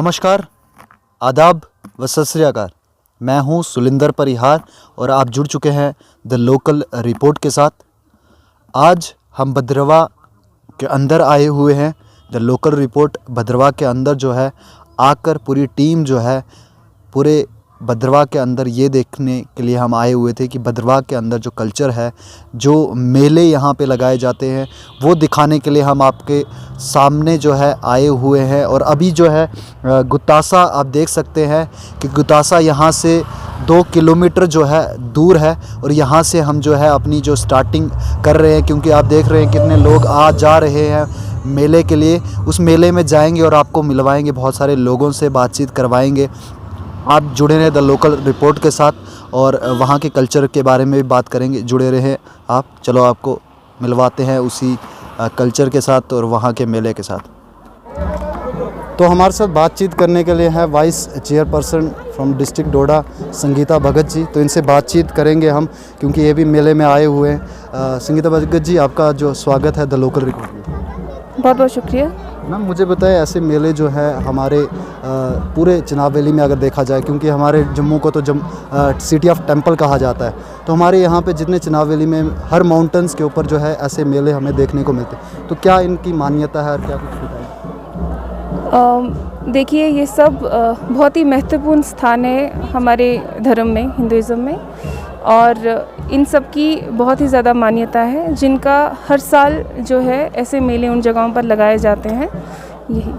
नमस्कार, आदाब व सत श्री अकाल। मैं हूं सुलिंदर परिहार और आप जुड़ चुके हैं द लोकल रिपोर्ट के साथ। आज हम भद्रवाह के अंदर आए हुए हैं। द लोकल रिपोर्ट भद्रवाह के अंदर जो है आकर पूरी टीम जो है पूरे भद्रवाह के अंदर ये देखने के लिए हम आए हुए थे कि भद्रवाह के अंदर जो कल्चर है, जो मेले यहाँ पे लगाए जाते हैं, वो दिखाने के लिए हम आपके सामने जो है आए हुए हैं। और अभी जो है गुतासा आप देख सकते हैं कि गुतासा यहाँ से 2 किलोमीटर जो है दूर है और यहाँ से हम जो है अपनी जो स्टार्टिंग कर रहे हैं, क्योंकि आप देख रहे हैं कितने लोग आ जा रहे हैं मेले के लिए। उस मेले में जाएंगे और आपको मिलवाएंगे, बहुत सारे लोगों से बातचीत करवाएंगे। आप जुड़े रहें द लोकल रिपोर्ट के साथ और वहाँ के कल्चर के बारे में भी बात करेंगे। जुड़े रहें आप। चलो आपको मिलवाते हैं उसी कल्चर के साथ और वहाँ के मेले के साथ। तो हमारे साथ बातचीत करने के लिए है वाइस चेयरपर्सन फ्रॉम डिस्ट्रिक्ट डोडा संगीता भगत जी। तो इनसे बातचीत करेंगे हम, क्योंकि ये भी मेले में आए हुए हैं। संगीता भगत जी, आपका जो स्वागत है द लोकल रिपोर्ट में। बहुत बहुत शुक्रिया। मैम मुझे बताएं, ऐसे मेले जो है हमारे पूरे चिनाब वैली में अगर देखा जाए, क्योंकि हमारे जम्मू को तो सिटी ऑफ टेंपल कहा जाता है, तो हमारे यहाँ पे जितने चिनाब वैली में हर माउंटेंस के ऊपर जो है ऐसे मेले हमें देखने को मिलते हैं। तो क्या इनकी मान्यता है और क्या कुछ बताएं? देखिए, ये सब बहुत ही महत्वपूर्ण स्थान है हमारे धर्म में, हिंदुज़म में, और इन सब की बहुत ही ज़्यादा मान्यता है, जिनका हर साल जो है ऐसे मेले उन जगहों पर लगाए जाते हैं। यही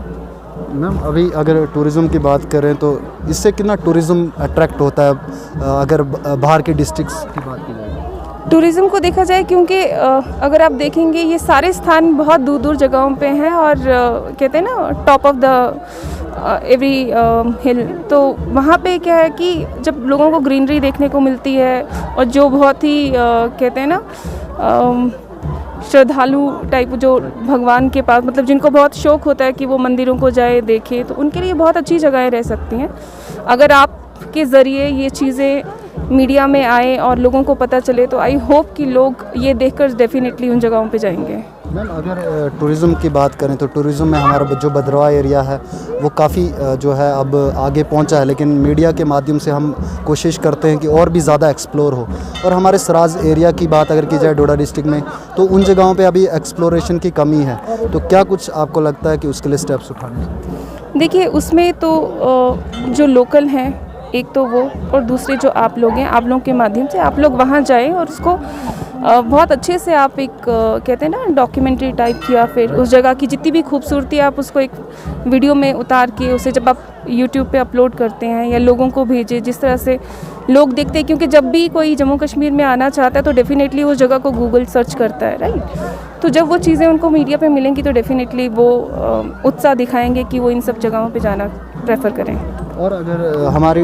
मैम, अभी अगर टूरिज़्म की बात करें तो इससे कितना टूरिज़्म अट्रैक्ट होता है अगर बाहर के डिस्ट्रिक्ट्स की बात की जाए? टूरिज़्म को देखा जाए, क्योंकि अगर आप देखेंगे ये सारे स्थान बहुत दूर दूर जगहों पे हैं और कहते हैं ना टॉप ऑफ द एवरी हिल, तो वहाँ पे क्या है कि जब लोगों को ग्रीनरी देखने को मिलती है और जो बहुत ही कहते हैं ना श्रद्धालु टाइप, जो भगवान के पास मतलब जिनको बहुत शौक़ होता है कि वो मंदिरों को जाए देखे, तो उनके लिए बहुत अच्छी जगहें रह सकती हैं। अगर आपके ज़रिए ये चीज़ें मीडिया में आए और लोगों को पता चले, तो आई होप कि लोग ये देखकर डेफिनेटली उन जगहों पे जाएंगे। मैम, अगर टूरिज़्म की बात करें तो टूरिज़्म में हमारा जो भद्रवाह एरिया है वो काफ़ी जो है अब आगे पहुंचा है, लेकिन मीडिया के माध्यम से हम कोशिश करते हैं कि और भी ज़्यादा एक्सप्लोर हो। और हमारे सराज एरिया की बात अगर की जाए डोडा डिस्ट्रिक्ट में, तो उन जगहों पे अभी एक्सप्लोरेशन की कमी है। तो क्या कुछ आपको लगता है कि उसके लिए स्टेप्स उठाने चाहिए? देखिए, उसमें तो जो लोकल हैं, एक तो वो, और दूसरे जो आप लोग हैं, आप लोगों के माध्यम से आप लोग वहाँ जाएं और उसको बहुत अच्छे से आप एक कहते हैं ना डॉक्यूमेंट्री टाइप की, या फिर उस जगह की जितनी भी खूबसूरती आप उसको एक वीडियो में उतार के उसे जब आप यूट्यूब पे अपलोड करते हैं या लोगों को भेजें, जिस तरह से लोग देखते हैं। क्योंकि जब भी कोई जम्मू कश्मीर में आना चाहता है तो डेफिनेटली उस जगह को गूगल सर्च करता है, राइट? तो जब वो चीज़ें उनको मीडिया पे मिलेंगी तो डेफिनेटली वो उत्साह दिखाएंगे कि वो इन सब जगहों पे जाना प्रेफर करें। और अगर हमारी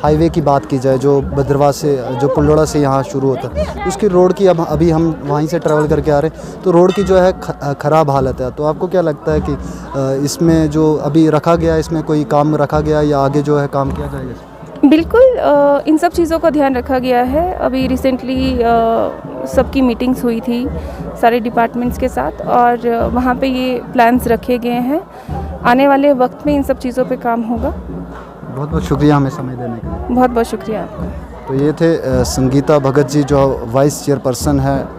हाईवे की बात की जाए, जो भद्रवाह से जो पुलोड़ा से यहाँ शुरू होता है, उसकी रोड की अभी हम वहीं से ट्रैवल करके आ रहे हैं, तो रोड की जो है ख़राब हालत है। तो आपको क्या लगता है कि इसमें जो अभी रखा गया, इसमें कोई काम रखा गया या आगे जो है काम किया जाएगा? बिल्कुल, इन सब चीज़ों का ध्यान रखा गया है। अभी रिसेंटली सबकी मीटिंग्स हुई थी सारे डिपार्टमेंट्स के साथ, और वहाँ पे ये प्लान्स रखे गए हैं। आने वाले वक्त में इन सब चीज़ों पे काम होगा। बहुत बहुत शुक्रिया हमें समय देने के लिए। बहुत बहुत शुक्रिया आपका। तो ये थे संगीता भगत जी, जो वाइस चेयरपर्सन है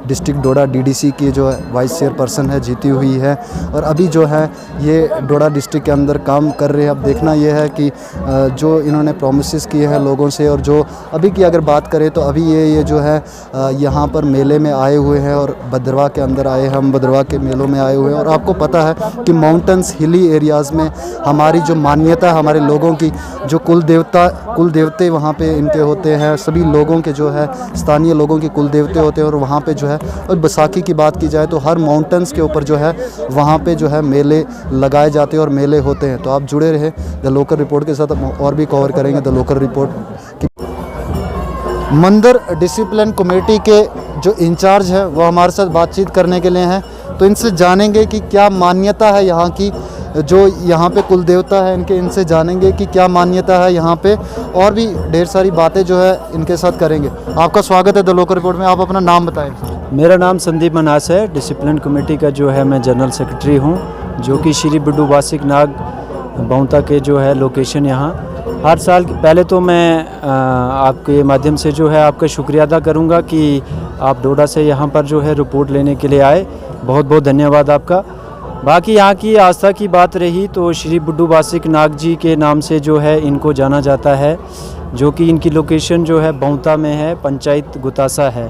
डिस्ट्रिक्ट डोडा डीडीसी की, जो है वाइस चेयरपर्सन है, जीती हुई है, और अभी जो है ये डोडा डिस्ट्रिक्ट के अंदर काम कर रहे हैं। अब देखना ये है कि जो इन्होंने प्रोमिसेस किए हैं लोगों से, और जो अभी की अगर बात करें तो अभी ये जो है यहाँ पर मेले में आए हुए हैं और भद्रवाह के अंदर आए हैं, हम भद्रवाह के मेलों में आए हुए हैं। और आपको पता है कि माउंटेंस हिली एरियाज़ में हमारी जो मान्यता है, हमारे लोगों की जो कुल देवते वहाँ पे इनके होते हैं, सभी लोगों के जो है स्थानीय लोगों के कुल देवते होते हैं। और वहाँ पे जो है, और बैसाखी की बात की जाए तो हर माउंटेंस के ऊपर जो है वहाँ पे जो है मेले लगाए जाते हैं और मेले होते हैं। तो आप जुड़े रहे द लोकल रिपोर्ट के साथ, और भी कवर करेंगे द लोकल रिपोर्ट की। मंदिर डिसिप्लिन कमेटी के जो इंचार्ज है वो हमारे साथ बातचीत करने के लिए हैं, तो इनसे जानेंगे कि क्या मान्यता है यहाँ की, जो यहाँ पे कुल देवता है इनसे जानेंगे कि क्या मान्यता है यहाँ पे, और भी ढेर सारी बातें जो है इनके साथ करेंगे। आपका स्वागत है द लोकल रिपोर्ट में। आप अपना नाम बताएं। मेरा नाम संदीप मनास है। डिसिप्लिन कमेटी का जो है मैं जनरल सेक्रेटरी हूँ, जो कि श्री बिड्डू वासिक नाग बहुता के जो है लोकेशन यहाँ हर साल। पहले तो मैं आपके माध्यम से जो है आपका शुक्रिया अदा करूँगा कि आप डोडा से यहाँ पर जो है रिपोर्ट लेने के लिए आए, बहुत बहुत धन्यवाद आपका। बाकी यहाँ की आस्था की बात रही तो श्री बुड्ढू बासिक नाग जी के नाम से जो है इनको जाना जाता है, जो कि इनकी लोकेशन जो है बहुता में है, पंचायत गुतासा है।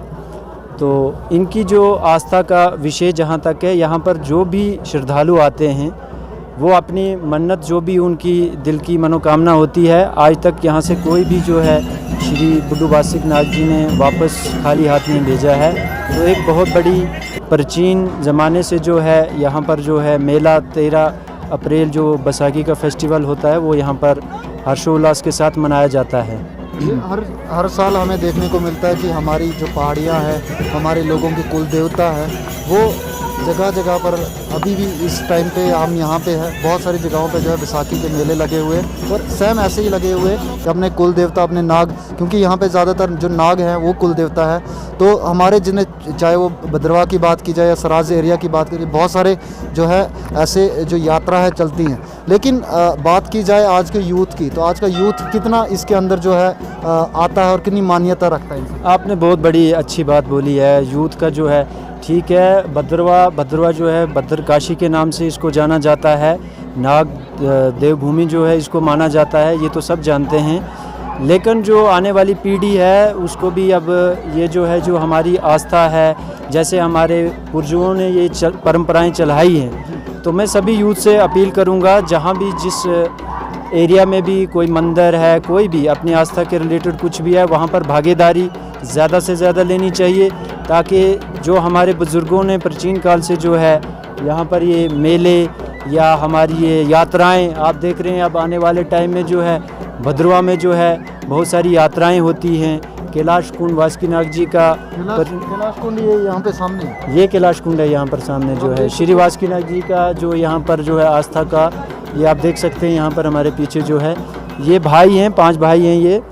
तो इनकी जो आस्था का विषय जहाँ तक है, यहाँ पर जो भी श्रद्धालु आते हैं वो अपनी मन्नत जो भी उनकी दिल की मनोकामना होती है, आज तक यहाँ से कोई भी जो है श्री बुड्ढू बासिक नाग जी ने वापस खाली हाथ नहीं भेजा है। तो एक बहुत बड़ी प्राचीन ज़माने से जो है यहाँ पर जो है मेला 13 अप्रैल जो बैसाखी का फेस्टिवल होता है वो यहाँ पर हर्षोल्लास के साथ मनाया जाता है। ये हर साल हमें देखने को मिलता है कि हमारी जो पहाड़ियाँ हैं, हमारे लोगों की कुल देवता है, वो जगह जगह पर अभी भी इस टाइम पे हम यहाँ पे है, बहुत सारी जगहों पे जो है बैसाखी के मेले लगे हुए हैं और सेम ऐसे ही लगे हुए कि अपने कुल देवता, अपने नाग, क्योंकि यहाँ पे ज़्यादातर जो नाग हैं वो कुल देवता है। तो हमारे जिन्हें चाहे वो भद्रवाह की बात की जाए या सराज एरिया की बात करिए, बहुत सारे जो है ऐसे जो यात्रा है चलती हैं। लेकिन बात की जाए आज के यूथ की, तो आज का यूथ कितना इसके अंदर जो है आता है और कितनी मान्यता रखता है। आपने बहुत बड़ी अच्छी बात बोली है। यूथ का जो है ठीक है, भद्रवाह जो है भद्रकाशी के नाम से इसको जाना जाता है, नाग देवभूमि जो है इसको माना जाता है, ये तो सब जानते हैं। लेकिन जो आने वाली पीढ़ी है उसको भी अब ये जो है जो हमारी आस्था है, जैसे हमारे पूर्वजों ने ये परंपराएं चलाई हैं, तो मैं सभी यूथ से अपील करूंगा जहां भी जिस एरिया में भी कोई मंदिर है, कोई भी अपनी आस्था के रिलेटेड कुछ भी है, वहां पर भागीदारी ज़्यादा से ज़्यादा लेनी चाहिए, ताकि जो हमारे बुज़ुर्गों ने प्राचीन काल से जो है यहाँ पर ये मेले या हमारी ये यात्राएं आप देख रहे हैं। अब आने वाले टाइम में जो है भद्रवाह में जो है बहुत सारी यात्राएं होती हैं। कैलाश कुंड वासुकीनाग जी का कैलाश कुंड ये यहाँ पे सामने, ये कैलाश कुंड है यहाँ पर सामने जो है श्री वासुकीनाग जी का जो यहाँ पर जो है आस्था का, ये आप देख सकते हैं यहाँ पर हमारे पीछे जो है ये भाई हैं, 5 भाई हैं। ये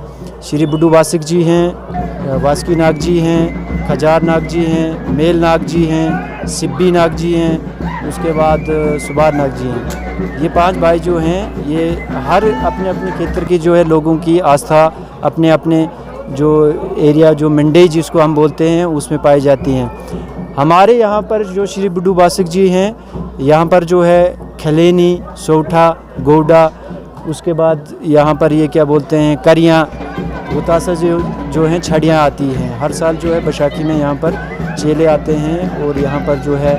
श्री बुड्ढू बासिक जी हैं, वासुकीनाग जी हैं, खजार नाग जी हैं, मेल नाग जी हैं, सिब्बी नाग जी हैं, उसके बाद सुबार नाग जी हैं। ये 5 भाई जो हैं ये हर अपने अपने क्षेत्र की जो है लोगों की आस्था अपने अपने जो एरिया जो मंडई जिसको हम बोलते हैं उसमें पाई जाती हैं। हमारे यहाँ पर जो श्री बुड्ढू बासिक जी हैं, यहाँ पर जो है खलेनी, सोठा, गोडा, उसके बाद यहाँ पर ये क्या बोलते हैं करियाँ, गुतासा जो हैं छड़ियाँ आती हैं। हर साल जो है बैसाखी में यहाँ पर चेले आते हैं और यहाँ पर जो है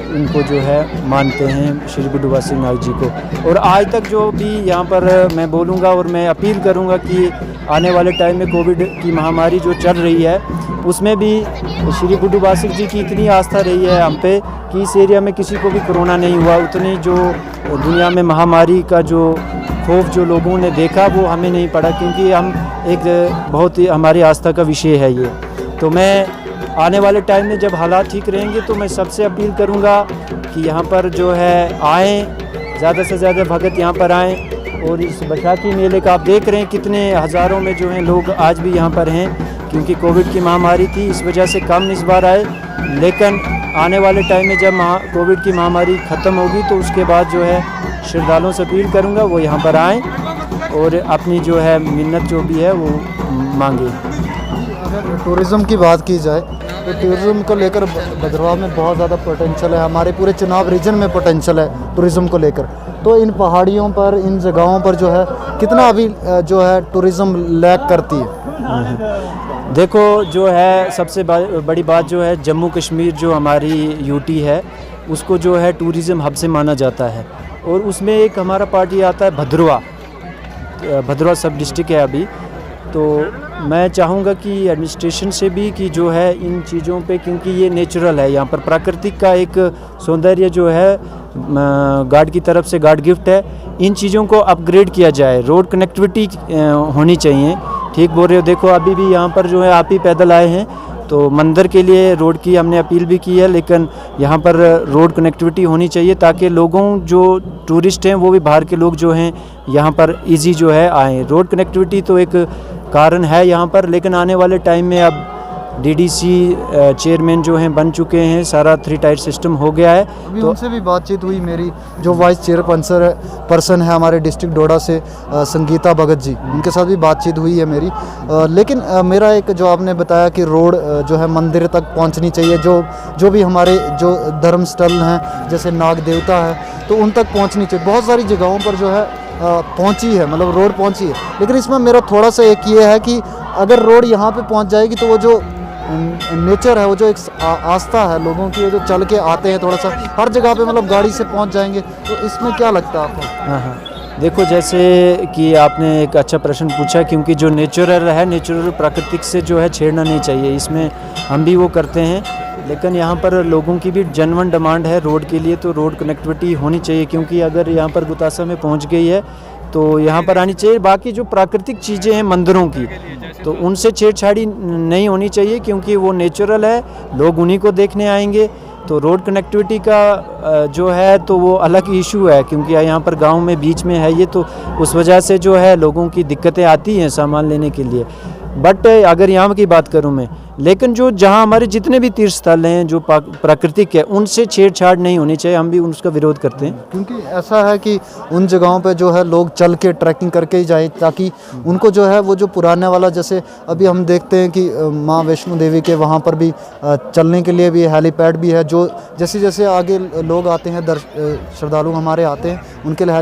इनको जो है मानते हैं श्री बुड्ढू बासिक नाग जी को। और आज तक जो भी यहाँ पर मैं बोलूँगा और मैं अपील करूँगा कि आने वाले टाइम में कोविड की महामारी जो चल रही है उसमें भी श्री बुड्ढू बासिक जी की इतनी आस्था रही है हम पे कि इस एरिया में किसी को भी कोरोना नहीं हुआ। उतनी जो दुनिया में महामारी का जो खौफ जो लोगों ने देखा वो हमें नहीं पड़ा, क्योंकि हम एक बहुत ही हमारी आस्था का विषय है ये। तो मैं आने वाले टाइम में जब हालात ठीक रहेंगे तो मैं सबसे अपील करूँगा कि यहाँ पर जो है आएँ, ज़्यादा से ज़्यादा भगत यहाँ पर आएँ। और इस बैसाखी मेले का आप देख रहे हैं कितने हज़ारों में जो हैं लोग आज भी यहाँ पर हैं, क्योंकि कोविड की महामारी थी इस वजह से कम इस बार आए। लेकिन आने वाले टाइम में जब कोविड की महामारी ख़त्म होगी तो उसके बाद जो है श्रद्धालुओं से अपील करूँगा वो यहाँ पर आएँ और अपनी जो है मिन्नत जो भी है वो मांगे। अगर टूरिज़्म की बात की जाए तो टूरिज़्म को लेकर भद्रवाह में बहुत ज़्यादा पोटेंशियल है, हमारे पूरे चुनाव रीजन में पोटेंशियल है टूरिज़्म को लेकर। तो इन पहाड़ियों पर, इन जगहों पर जो है कितना अभी जो है टूरिज़्म लैक करती है। देखो जो है सबसे बड़ी बात जो है जम्मू कश्मीर जो हमारी यूटी है उसको जो है टूरिज़्म हब से माना जाता है, और उसमें एक हमारा पार्टी आता है भद्रवाह सब डिस्ट्रिक्ट है अभी। तो मैं चाहूँगा कि एडमिनिस्ट्रेशन से भी कि जो है इन चीज़ों पे, क्योंकि ये नेचुरल है, यहाँ पर प्राकृतिक का एक सौंदर्य जो है गार्ड की तरफ से गार्ड गिफ्ट है, इन चीज़ों को अपग्रेड किया जाए। रोड कनेक्टिविटी होनी चाहिए। ठीक बोल रहे हो, देखो अभी भी यहाँ पर जो है आप ही पैदल आए हैं तो मंदिर के लिए रोड की हमने अपील भी की है, लेकिन यहाँ पर रोड कनेक्टिविटी होनी चाहिए ताकि लोगों जो टूरिस्ट हैं वो भी बाहर के लोग जो हैं यहाँ पर इजी जो है आएँ। रोड कनेक्टिविटी तो एक कारण है यहाँ पर, लेकिन आने वाले टाइम में अब डीडीसी चेयरमैन जो हैं बन चुके हैं, सारा 3 टायर सिस्टम हो गया है। अभी उनसे भी बातचीत हुई मेरी, जो वाइस चेयरपर्सन है हमारे डिस्ट्रिक्ट डोडा से, संगीता भगत जी, उनके साथ भी बातचीत हुई है मेरी। लेकिन मेरा एक जो आपने बताया कि रोड जो है मंदिर तक पहुंचनी चाहिए, जो भी हमारे जो धर्म स्थल हैं जैसे नाग देवता है तो उन तक पहुंचनी चाहिए। बहुत सारी जगहों पर जो है पहुंची है, मतलब रोड पहुंची है, लेकिन इसमें मेरा थोड़ा सा एक ये है कि अगर रोड यहाँ पे पहुंच जाएगी तो वो जो नेचर है, वो जो एक आस्था है लोगों की, वो जो चल के आते हैं थोड़ा सा हर जगह पे, मतलब गाड़ी से पहुंच जाएंगे, तो इसमें क्या लगता है आपको? हाँ हाँ, देखो जैसे कि आपने एक अच्छा प्रश्न पूछा, क्योंकि जो नेचुरल है, नेचुरल प्राकृतिक से जो है छेड़ना नहीं चाहिए, इसमें हम भी वो करते हैं। लेकिन यहाँ पर लोगों की भी जेन्युइन डिमांड है रोड के लिए, तो रोड कनेक्टिविटी होनी चाहिए, क्योंकि अगर यहाँ पर गुतासा में पहुँच गई है तो यहाँ पर आनी चाहिए। बाकी जो प्राकृतिक चीज़ें हैं मंदिरों की, तो उनसे छेड़छाड़ी नहीं होनी चाहिए, क्योंकि वो नेचुरल है, लोग उन्हीं को देखने आएंगे। तो रोड कनेक्टिविटी का जो है तो वो अलग इशू है, क्योंकि यहाँ पर गांव में बीच में है ये, तो उस वजह से जो है लोगों की दिक्कतें आती हैं सामान लेने के लिए। बट अगर यहाँ की बात करूँ मैं, लेकिन जो जहाँ हमारे जितने भी तीर्थ स्थल हैं जो प्राकृतिक है, उनसे छेड़छाड़ नहीं होनी चाहिए, हम भी उसका विरोध करते हैं। क्योंकि ऐसा है कि उन जगहों पे जो है लोग चल के ट्रैकिंग करके ही जाएं, ताकि उनको जो है वो जो पुराने वाला, जैसे अभी हम देखते हैं कि माँ वैष्णो देवी के वहाँ पर भी चलने के लिए भी हेलीपैड भी है, जो जैसे जैसे आगे लोग आते हैं, श्रद्धालु हमारे आते हैं, उनके लिए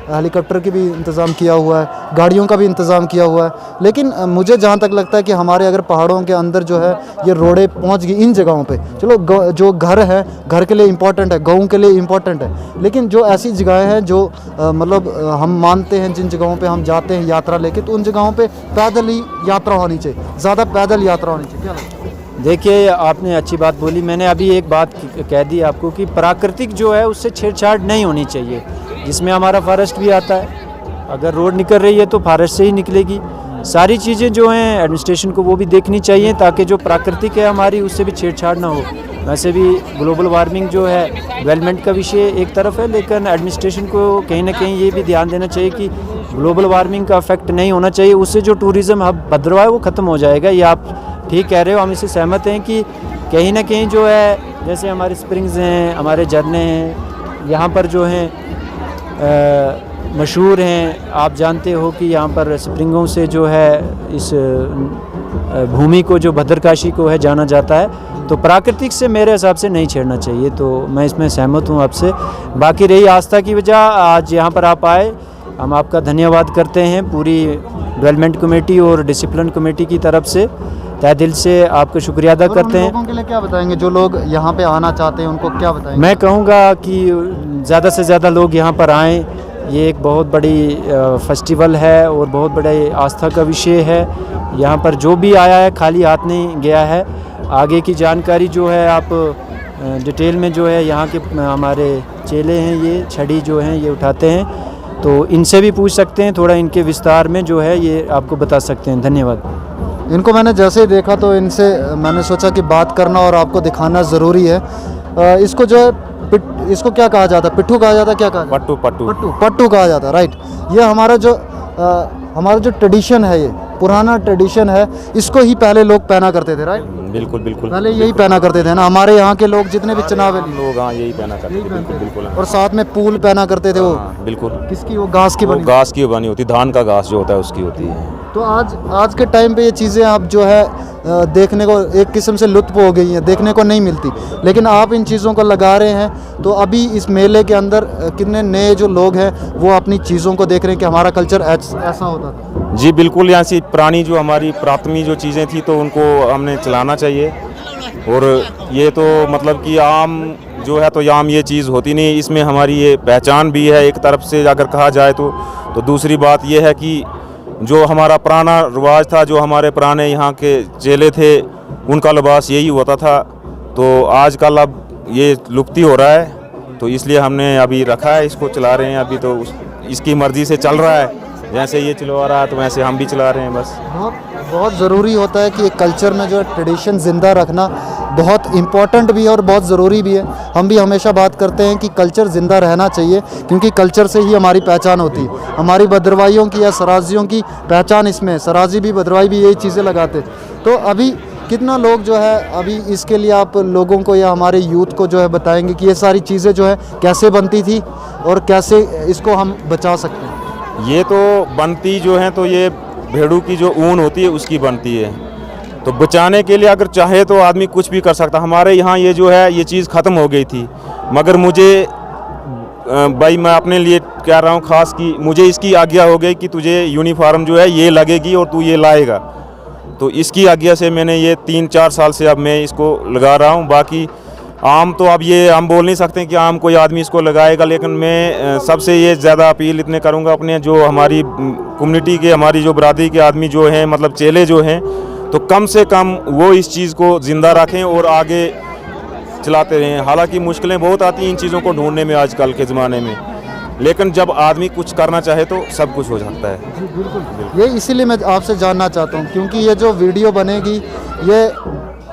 हेलीकॉप्टर की भी इंतज़ाम किया हुआ है, गाड़ियों का भी इंतज़ाम किया हुआ है। लेकिन मुझे जहाँ तक लगता है कि हमारे अगर पहाड़ों के अंदर जो है ये रोडें पहुंच गई इन जगहों पे, चलो जो घर है, घर के लिए इम्पोर्टेंट है, गाँव के लिए इम्पोर्टेंट है, लेकिन जो ऐसी जगहें हैं जो मतलब हम मानते हैं, जिन जगहों पे हम जाते हैं यात्रा लेके, तो उन जगहों पे पैदल ही यात्रा होनी चाहिए, ज़्यादा पैदल यात्रा होनी चाहिए। क्या लगता है? देखिए आपने अच्छी बात बोली, मैंने अभी एक बात कह दी आपको कि प्राकृतिक जो है उससे छेड़छाड़ नहीं होनी चाहिए, जिसमें हमारा फॉरेस्ट भी आता है। अगर रोड निकल रही है तो फॉरेस्ट से ही निकलेगी। सारी चीज़ें जो हैं एडमिनिस्ट्रेशन को वो भी देखनी चाहिए, ताकि जो प्राकृतिक है हमारी उससे भी छेड़छाड़ ना हो। वैसे भी ग्लोबल वार्मिंग जो है डेवलपमेंट का विषय एक तरफ है, लेकिन एडमिनिस्ट्रेशन को कहीं ना कहीं ये भी ध्यान देना चाहिए कि ग्लोबल वार्मिंग का इफेक्ट नहीं होना चाहिए, उससे जो टूरिज़्म हब भद्रवाह है वो ख़त्म हो जाएगा। ये आप ठीक कह रहे हो, हम इससे सहमत हैं कि कहीं ना कहीं जो है, जैसे हमारे स्प्रिंग्स हैं, हमारे झरने हैं, यहाँ पर जो हैं मशहूर हैं। आप जानते हो कि यहाँ पर स्प्रिंगों से जो है इस भूमि को, जो भद्रकाशी को है, जाना जाता है। तो प्राकृतिक से मेरे हिसाब से नहीं छेड़ना चाहिए, तो मैं इसमें सहमत हूँ आपसे। बाकी रही आस्था की वजह, आज यहाँ पर आप आए, हम आपका धन्यवाद करते हैं पूरी डेवलपमेंट कमेटी और डिसिप्लिन कमेटी की तरफ से, तहे दिल से आपका शुक्रिया अदा करते हैं। लोगों के लिए क्या बताएंगे जो लोग यहाँ पे आना चाहते हैं, उनको क्या बताएंगे? मैं कहूँगा कि ज़्यादा से ज़्यादा लोग यहाँ पर आएँ। ये एक बहुत बड़ी फेस्टिवल है और बहुत बड़े आस्था का विषय है। यहाँ पर जो भी आया है खाली हाथ नहीं गया है। आगे की जानकारी जो है आप डिटेल में जो है यहाँ के हमारे चेले हैं, ये छड़ी जो हैं ये उठाते हैं, तो इनसे भी पूछ सकते हैं, थोड़ा इनके विस्तार में जो है ये आपको बता सकते हैं। धन्यवाद। इनको मैंने जैसे ही देखा तो इनसे मैंने सोचा कि बात करना और आपको दिखाना ज़रूरी है। इसको जो है इसको क्या कहा जाता है? पिट्ठू कहा जाता है? क्या कहा जाता है? पट्टू कहा जाता है, राइट। ये हमारा जो ट्रेडिशन है, ये पुराना ट्रेडिशन है, इसको ही पहले लोग पहना करते थे, राइट? बिल्कुल बिल्कुल, पहले यही पहना करते थे ना हमारे यहाँ के लोग, जितने भी चनावे लोग हाँ यही पहना करते थे। बिल्कुल बिल्कुल। और साथ में पूल पहना करते थे। वो बिल्कुल, किसकी? वो घास की वो बनी। घास की बनी होती, धान का घास जो होता है उसकी होती है। तो आज के टाइम पे ये चीज़ें आप जो है देखने को एक किस्म से लुत्फ हो गई हैं, देखने को नहीं मिलती, लेकिन आप इन चीज़ों को लगा रहे हैं। तो अभी इस मेले के अंदर कितने नए जो लोग हैं वो अपनी चीज़ों को देख रहे हैं कि हमारा कल्चर ऐसा होता था। जी बिल्कुल, यहाँ से पुरानी जो हमारी प्राथमिक जो चीज़ें थी तो उनको हमने चलाना चाहिए। और ये तो मतलब कि आम जो है तो आम ये चीज़ होती नहीं, इसमें हमारी ये पहचान भी है एक तरफ से अगर कहा जाए तो दूसरी बात ये है कि जो हमारा पुराना रिवाज था, जो हमारे पुराने यहाँ के चेले थे, उनका लिबास यही होता था। तो आजकल अब ये लुप्ति हो रहा है, तो इसलिए हमने अभी रखा है, इसको चला रहे हैं। अभी तो इसकी मर्ज़ी से चल रहा है, जैसे ये चलवा रहा है तो वैसे हम भी चला रहे हैं बस। बहुत ज़रूरी होता है कि एक कल्चर में जो है ट्रेडिशन ज़िंदा रखना बहुत इम्पॉर्टेंट भी है और बहुत ज़रूरी भी है। हम भी हमेशा बात करते हैं कि कल्चर ज़िंदा रहना चाहिए, क्योंकि कल्चर से ही हमारी पहचान होती है। हमारी भद्रवाहियों की या सराजियों की पहचान इसमें है। सराजी भी, भद्रवाही भी यही चीज़ें लगाते। तो अभी कितना लोग जो है अभी इसके लिए आप लोगों को या हमारे यूथ को जो है बताएंगे कि ये सारी चीज़ें जो है कैसे बनती थी और कैसे इसको हम बचा सकते हैं? ये तो बनती जो है तो ये भेड़ों की जो ऊन होती है उसकी बनती है। तो बचाने के लिए अगर चाहे तो आदमी कुछ भी कर सकता। हमारे यहाँ ये जो है ये चीज़ ख़त्म हो गई थी, मगर मुझे भाई मैं अपने लिए कह रहा हूँ ख़ास कि मुझे इसकी आज्ञा हो गई कि तुझे यूनिफॉर्म जो है ये लगेगी और तू ये लाएगा। तो इसकी आज्ञा से मैंने ये 3-4 साल से अब मैं इसको लगा रहा हूँ। बाकी आम तो अब ये हम बोल नहीं सकते कि आम कोई आदमी इसको लगाएगा, लेकिन मैं सबसे ये ज़्यादा अपील इतने करूँगा अपने जो हमारी कम्युनिटी के, हमारी जो बरादरी के आदमी जो हैं, मतलब चेले जो हैं, तो कम से कम वो इस चीज़ को ज़िंदा रखें और आगे चलाते रहें। हालांकि मुश्किलें बहुत आती हैं इन चीज़ों को ढूंढने में आजकल के ज़माने में, लेकिन जब आदमी कुछ करना चाहे तो सब कुछ हो सकता है। जी बिल्कुल, ये इसीलिए मैं आपसे जानना चाहता हूँ, क्योंकि ये जो वीडियो बनेगी ये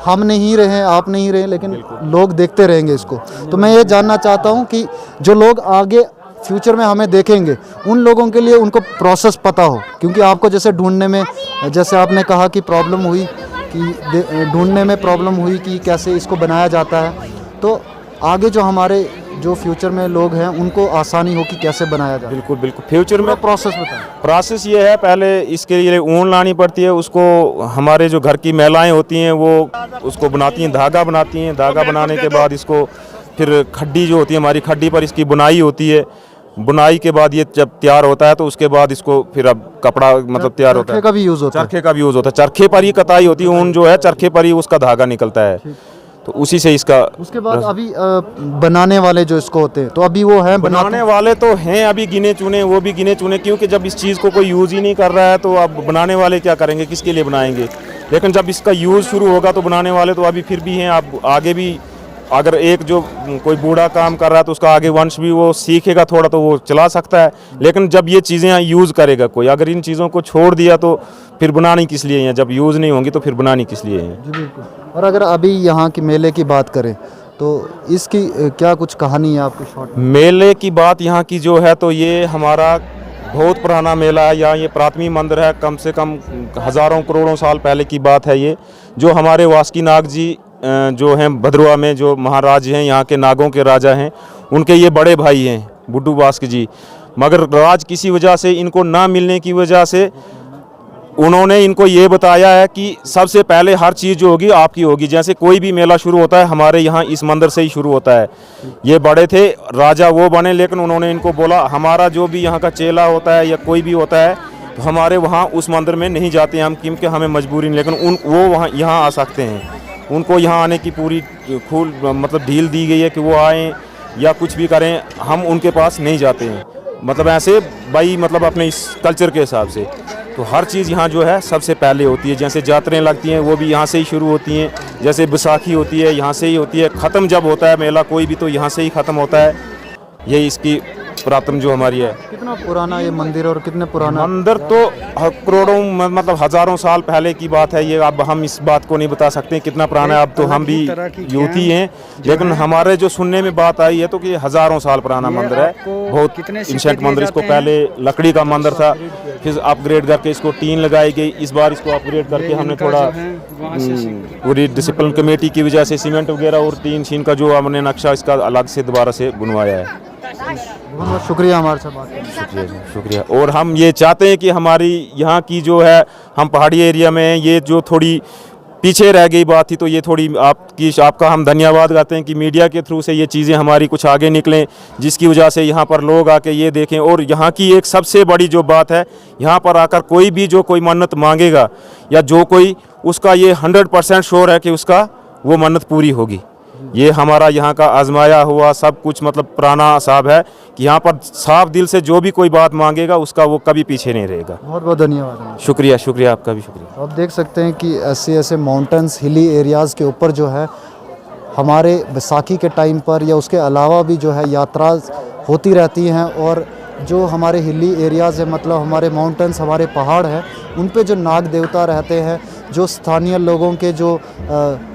हम नहीं रहे, आप नहीं रहे, लेकिन लोग देखते रहेंगे इसको। तो मैं ये जानना चाहता हूँ कि जो लोग आगे फ्यूचर में हमें देखेंगे उन लोगों के लिए उनको प्रोसेस पता हो, क्योंकि आपको जैसे ढूंढने में, जैसे आपने कहा कि प्रॉब्लम हुई कि ढूंढने में प्रॉब्लम हुई कि कैसे इसको बनाया जाता है, तो आगे जो हमारे जो फ्यूचर में लोग हैं उनको आसानी हो कि कैसे बनाया जाए। बिल्कुल बिल्कुल, फ्यूचर में प्रोसेस बताएं। प्रोसेस ये है, पहले इसके लिए ऊन लानी पड़ती है, उसको हमारे जो घर की महिलाएं होती हैं वो उसको बनाती हैं, धागा बनाती हैं। धागा बनाने के बाद इसको फिर खड्डी जो होती है, हमारी खड्डी पर इसकी बुनाई होती है। बुनाई के बाद ये जब तैयार होता है तो उसके बाद इसको फिर अब कपड़ा मतलब तैयार होता है। चरखे का भी यूज़ होता है। चरखे का भी यूज़ होता है, चरखे पर ही कताई होती है, ऊन जो है चरखे पर ही उसका धागा निकलता है, तो उसी से इसका। उसके बाद अभी बनाने वाले जो इसको होते हैं, तो अभी वो हैं बनाने वाले तो हैं अभी गिने चुने, वो भी गिने चुने, क्योंकि जब इस चीज़ को कोई यूज़ ही नहीं कर रहा है तो अब बनाने वाले क्या करेंगे, किसके लिए बनाएंगे। लेकिन जब इसका यूज़ शुरू होगा तो बनाने वाले तो अभी फिर भी हैं। अब आगे भी अगर एक जो कोई बूढ़ा काम कर रहा है तो उसका आगे वंश भी वो सीखेगा थोड़ा तो वो चला सकता है। लेकिन जब ये चीज़ें यूज़ करेगा कोई, अगर इन चीज़ों को छोड़ दिया तो फिर बनानी किस लिए हैं, जब यूज़ नहीं होंगी तो फिर बनानी किस लिए हैं। जी बिल्कुल। और अगर अभी यहाँ की मेले की बात करें तो इसकी क्या कुछ कहानी है आपको शॉर्ट में? मेले की बात यहाँ की जो है तो ये हमारा बहुत पुराना मेला है। यहाँ ये प्राथमिक मंदिर है, कम से कम हज़ारों करोड़ों साल पहले की बात है ये। जो हमारे वासुकी नाग जी जो हैं भद्रवा में जो महाराज हैं, यहाँ के नागों के राजा हैं, उनके ये बड़े भाई हैं बुड्डू वासुकी जी। मगर राज किसी वजह से इनको ना मिलने की वजह से उन्होंने इनको ये बताया है कि सबसे पहले हर चीज़ जो होगी आपकी होगी। जैसे कोई भी मेला शुरू होता है हमारे यहाँ इस मंदिर से ही शुरू होता है। ये बड़े थे राजा वो बने, लेकिन उन्होंने इनको बोला हमारा जो भी यहाँ का चेला होता है या कोई भी होता है तो हमारे वहाँ उस मंदिर में नहीं जाते हम, क्योंकि हमें मजबूरी नहीं, लेकिन वो वहाँ यहाँ आ सकते हैं। उनको यहाँ आने की पूरी खूल मतलब ढील दी गई है कि वो आएँ या कुछ भी करें, हम उनके पास नहीं जाते हैं। मतलब ऐसे भाई मतलब अपने इस कल्चर के हिसाब से तो हर चीज़ यहाँ जो है सबसे पहले होती है। जैसे यात्राएं लगती हैं वो भी यहाँ से ही शुरू होती हैं, जैसे बैसाखी होती है यहाँ से ही होती है, ख़त्म जब होता है मेला कोई भी तो यहाँ से ही ख़त्म होता है। यही इसकी पुरातन जो हमारी है। कितना पुराना ये मंदिर और कितने पुराना मंदिर तो करोड़ों मतलब हज़ारों साल पहले की बात है ये। अब हम इस बात को नहीं बता सकते कितना पुराना है, अब तो हम भी यूथी हैं, लेकिन हमारे जो सुनने में बात आई है तो कि हज़ारों साल पुराना मंदिर है, बहुत इंशेंट मंदिर। इसको पहले लकड़ी का मंदिर था, फिर अपग्रेड करके इसको टीन लगाई गई। इस बार इसको अपग्रेड करके हमने थोड़ा पूरी डिसिप्लिन कमेटी की वजह से सीमेंट वगैरह और टीन शीन का जो हमने नक्शा इसका अलग से दोबारा से बनवाया है। बहुत बहुत शुक्रिया हमारे साथ बात करने। शुक्रिया जी, शुक्रिया। और हम ये चाहते हैं कि हमारी यहाँ की जो है, हम पहाड़ी एरिया में ये जो थोड़ी पीछे रह गई बात थी तो ये थोड़ी आपका हम धन्यवाद करते हैं कि मीडिया के थ्रू से ये चीज़ें हमारी कुछ आगे निकलें, जिसकी वजह से यहाँ पर लोग आके ये देखें। और यहाँ की एक सबसे बड़ी जो बात है, यहाँ पर आकर कोई भी जो कोई मन्नत मांगेगा या जो कोई उसका ये 100% श्योर है कि उसका वो मन्नत पूरी होगी। ये हमारा यहाँ का आजमाया हुआ सब कुछ मतलब पुराना साहब है कि यहाँ पर साफ दिल से जो भी कोई बात मांगेगा उसका वो कभी पीछे नहीं रहेगा। बहुत बहुत धन्यवाद। शुक्रिया, शुक्रिया, आपका भी शुक्रिया। आप देख सकते हैं कि ऐसे ऐसे माउंटेन्स हिली एरियाज़ के ऊपर जो है हमारे बैसाखी के टाइम पर या उसके अलावा भी जो है यात्रा होती रहती हैं। और जो हमारे हिली एरियाज़ है, मतलब हमारे माउंटेन्स, हमारे पहाड़ हैं, उन पे जो नाग देवता रहते हैं, जो स्थानीय लोगों के जो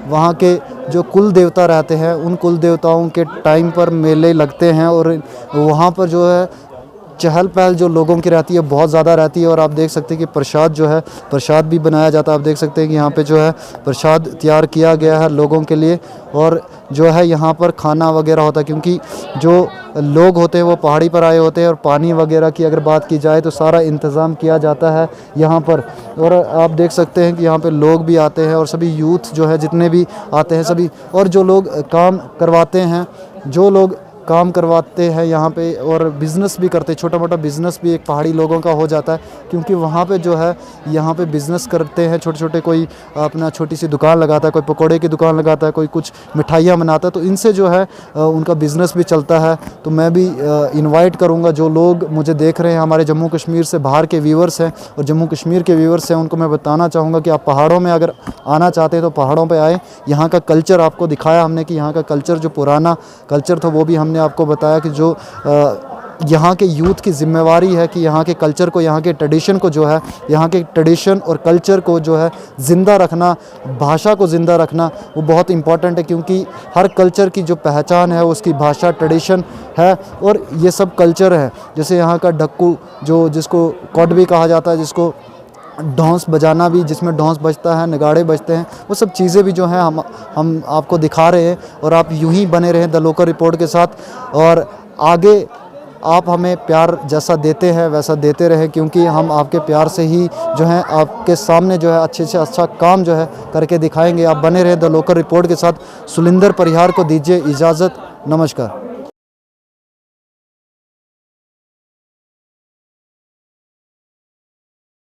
वहाँ के जो कुल देवता रहते हैं, उन कुल देवताओं के टाइम पर मेले लगते हैं। और वहाँ पर जो है चहल पहल जो लोगों की रहती है बहुत ज़्यादा रहती है। और आप देख सकते हैं कि प्रसाद जो है, प्रसाद भी बनाया जाता है। आप देख सकते हैं कि यहाँ पे जो है प्रसाद तैयार किया गया है लोगों के लिए। और जो है यहाँ पर खाना वगैरह होता है, क्योंकि जो लोग होते हैं वो पहाड़ी पर आए होते हैं। और पानी वगैरह की अगर बात की जाए तो सारा इंतज़ाम किया जाता है यहाँ पर। और आप देख सकते हैं कि यहाँ पे लोग भी आते हैं और सभी यूथ जो है जितने भी आते हैं सभी, और जो लोग काम करवाते हैं, जो लोग काम करवाते हैं यहाँ पे और बिज़नेस भी करते हैं, छोटा मोटा बिज़नेस भी एक पहाड़ी लोगों का हो जाता है। क्योंकि वहाँ पे जो है यहाँ पे बिज़नेस करते हैं छोटे छोटे, कोई अपना छोटी सी दुकान लगाता है, कोई पकोड़े की दुकान लगाता है, कोई कुछ मिठाइयाँ बनाता है, तो इनसे जो है उनका बिज़नेस भी चलता है। तो मैं भी इन्वाइट करूँगा जो लोग मुझे देख रहे हैं, हमारे जम्मू कश्मीर से बाहर के व्यूवर्स हैं और जम्मू कश्मीर के व्यूवर्स हैं, उनको मैं बताना चाहूँगा कि आप पहाड़ों में अगर आना चाहते हैं तो पहाड़ों पर आए। यहाँ का कल्चर आपको दिखाया हमने कि यहाँ का कल्चर जो पुराना कल्चर था वो भी हमने आपको बताया कि जो यहाँ के यूथ की जिम्मेवारी है कि यहाँ के कल्चर को, यहाँ के ट्रेडिशन को जो है, यहाँ के ट्रेडिशन और कल्चर को जो है ज़िंदा रखना, भाषा को ज़िंदा रखना वो बहुत इम्पॉर्टेंट है। क्योंकि हर कल्चर की जो पहचान है उसकी भाषा, ट्रेडिशन है और ये सब कल्चर है। जैसे यहाँ का डक्कू जो जिसको कौडवी कहा जाता है, जिसको डांस बजाना भी, जिसमें डांस बजता है, नगाड़े बजते हैं, वो सब चीज़ें भी जो हैं हम आपको दिखा रहे हैं। और आप यूं ही बने रहें द लोकल रिपोर्ट के साथ और आगे आप हमें प्यार जैसा देते हैं वैसा देते रहें, क्योंकि हम आपके प्यार से ही जो है आपके सामने जो है अच्छे से अच्छा काम जो है करके दिखाएंगे। आप बने रहें द लोकल रिपोर्ट के साथ। सुलिंदर परिहार को दीजिए इजाज़त। नमस्कार।